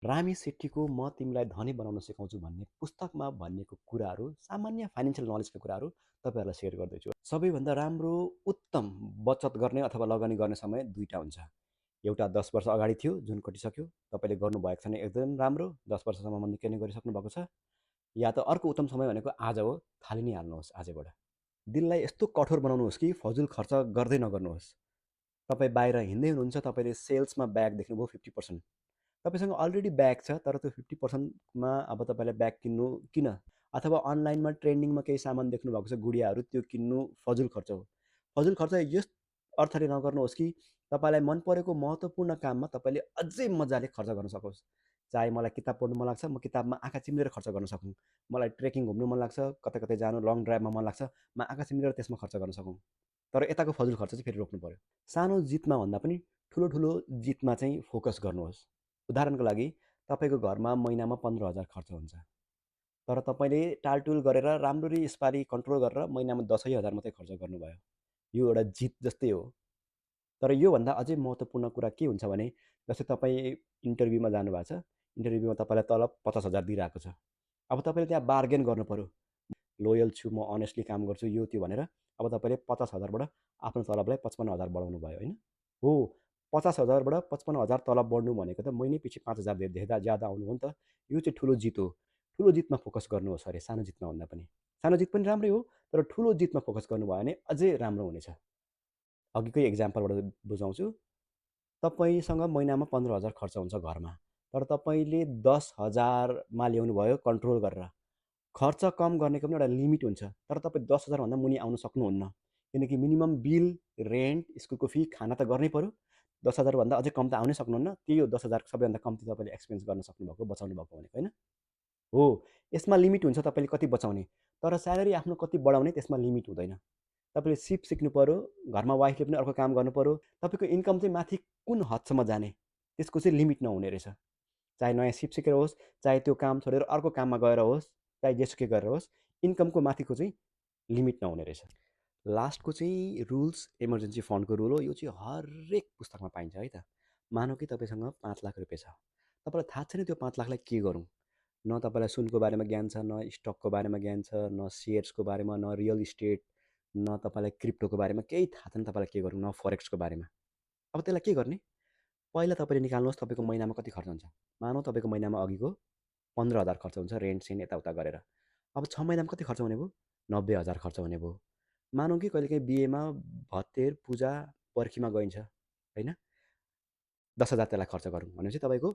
रामी सेट्टीको म तिमीलाई धनी बनाउन सिकाउँछु भन्ने पुस्तकमा भनिएको कुराहरू सामान्य फाइनेन्सियल नलेजका कुराहरू तपाईँहरूलाई सेयर गर्दैछु। सबैभन्दा राम्रो उत्तम बचत गर्ने अथवा लगानी गर्ने समय दुईटा हुन्छ। एउटा 10 वर्ष अगाडि थियो जुन कटिसक्यो, तपाईँले गर्नुभएको छैन एकदम राम्रो, 10 वर्षसम्म निकै नै गरिसक्नु भएको छ। या त अर्को उत्तम समय भनेको आज हो, थालि नै हाल्नुहोस् आजबाट। दिललाई यस्तो कठोर बनाउनुहोस् कि फजुल खर्च गर्दै नगर्नुहोस्। तपाईँ बाहिर हिँड्दै हुनुहुन्छ, तपाईँले सेल्समा ब्याग देख्नुभयो 50%, तपाईँसँग अलरेडी ब्याग छ तर त्यो 50%मा अब तपाईँलाई ब्याग किन्नु किन? अथवा अनलाइनमा ट्रेन्डिङमा केही सामान देख्नु भएको छ गुडियाहरू, त्यो किन्नु फजुल खर्च हो। फजुल खर्च यस अर्थले नगर्नुहोस् कि तपाईँलाई मन परेको महत्त्वपूर्ण काममा तपाईँले अझै मजाले खर्च गर्न सकोस्। चाहे मलाई किताब पढ्नु मन लाग्छ, म किताबमा आँखा चिम्लेर खर्च गर्न सकौँ। मलाई ट्रेकिङ घुम्नु मन लाग्छ, कतै कतै जानु लङ ड्राइभमा मन लाग्छ, म आँखा चिम्लेर त्यसमा खर्च गर्न सकौँ। तर यताको फजुल खर्च चाहिँ फेरि रोक्नु पर्यो। सानो जितमा भन्दा पनि ठुलो ठुलो जितमा चाहिँ फोकस गर्नुहोस्। उदाहरणको लागि तपाईँको घरमा महिनामा 15,000 खर्च हुन्छ, तर तपाईँले टालटुल गरेर राम्ररी यसपालि कन्ट्रोल गरेर महिनामा 10,000 मात्रै खर्च गर्नुभयो। यो एउटा जित जस्तै हो। तर योभन्दा अझै महत्त्वपूर्ण कुरा के हुन्छ भने, जस्तै तपाईँ इन्टरभ्यूमा जानुभएको छ, इन्टरभ्यूमा तपाईँलाई तलब 50,000 दिइरहेको छ। अब तपाईँले त्यहाँ बार्गेन गर्नु पऱ्यो। लोयल छु, म अनेस्टली काम गर्छु, यो त्यो भनेर अब तपाईँले 50,000बाट आफ्नो तलबलाई 55,000 बढाउनु भयो होइन? हो, 50,000बाट 55,000 तलब बढ्नु भनेको त महिनै पछि 5,000 देख्दा ज्यादा आउनु हो नि त। यो चाहिँ ठुलो जित हो। ठुलो जितमा फोकस गर्नुहोस् अरे सानो जितमा भन्दा पनि। सानो जित पनि राम्रै हो, तर ठुलो जितमा फोकस गर्नुभयो भने अझै राम्रो हुनेछ। अघिकै एक्जाम्पलबाट बुझाउँछु। तपाईँसँग महिनामा 15,000 खर्च हुन्छ घरमा, तर तपाईँले 10,000मा ल्याउनु भयो कन्ट्रोल गरेर। खर्च कम गर्नेको पनि एउटा लिमिट हुन्छ, तर तपाईँ 10,000भन्दा मुनि आउन सक्नुहुन्न, किनकि मिनिमम बिल, रेन्ट, स्कुलको फी, खाना त गर्नै पऱ्यो। 10,000भन्दा अझै कम त आउनै सक्नुहुन्न। त्यही हो 10,000 सबैभन्दा कम्ती तपाईँले एक्सपेन्स गर्न सक्नुभएको, बचाउनु भएको भनेको होइन? हो, यसमा लिमिट हुन्छ तपाईँले कति बचाउने, तर स्यालेरी आफ्नो कति बढाउने त्यसमा लिमिट हुँदैन। तपाईँले सिप सिक्नु पऱ्यो, घरमा वाइफले पनि अर्को काम गर्नु पऱ्यो। तपाईँको इन्कम चाहिँ माथि कुन हदसम्म जाने, त्यसको चाहिँ लिमिट नहुने रहेछ। चाहे नयाँ सिप सिकेर होस्, चाहे त्यो काम छोडेर अर्को काममा गएर होस्, चाहे जेसुकै गरेर होस्, इन्कमको माथिको चाहिँ लिमिट नहुने रहेछ। लास्टको चाहिँ रुल्स इमर्जेन्सी फन्डको रुल हो। यो चाहिँ हरेक पुस्तकमा पाइन्छ है त। मानौँ कि तपाईँसँग 5,00,000 रुपियाँ छ, तपाईँलाई थाहा छैन त्यो 5,00,000लाई के गरौँ। न तपाईँलाई सुनको बारेमा ज्ञान छ, न स्टकको बारेमा ज्ञान छ, न सेयर्सको बारेमा, न रियल इस्टेट, न तपाईँलाई क्रिप्टोको बारेमा केही थाहा छैन तपाईँलाई के गरौँ, न फरेक्सको बारेमा। अब त्यसलाई के गर्ने? पहिला तपाईँले निकाल्नुहोस् तपाईँको महिनामा कति खर्च हुन्छ। मानौँ तपाईँको महिनामा अघिको 15,000 खर्च हुन्छ रेन्ट सेन्ट यताउता गरेर। अब 6 महिनामा कति खर्च हुने भयो? 90,000 खर्च हुने भयो। मानौँ कि कहिलेकाहीँ बिहेमा भतेर, पूजा, बर्खीमा गइन्छ होइन? 10,000 त्यसलाई खर्च गरौँ भनेपछि तपाईँको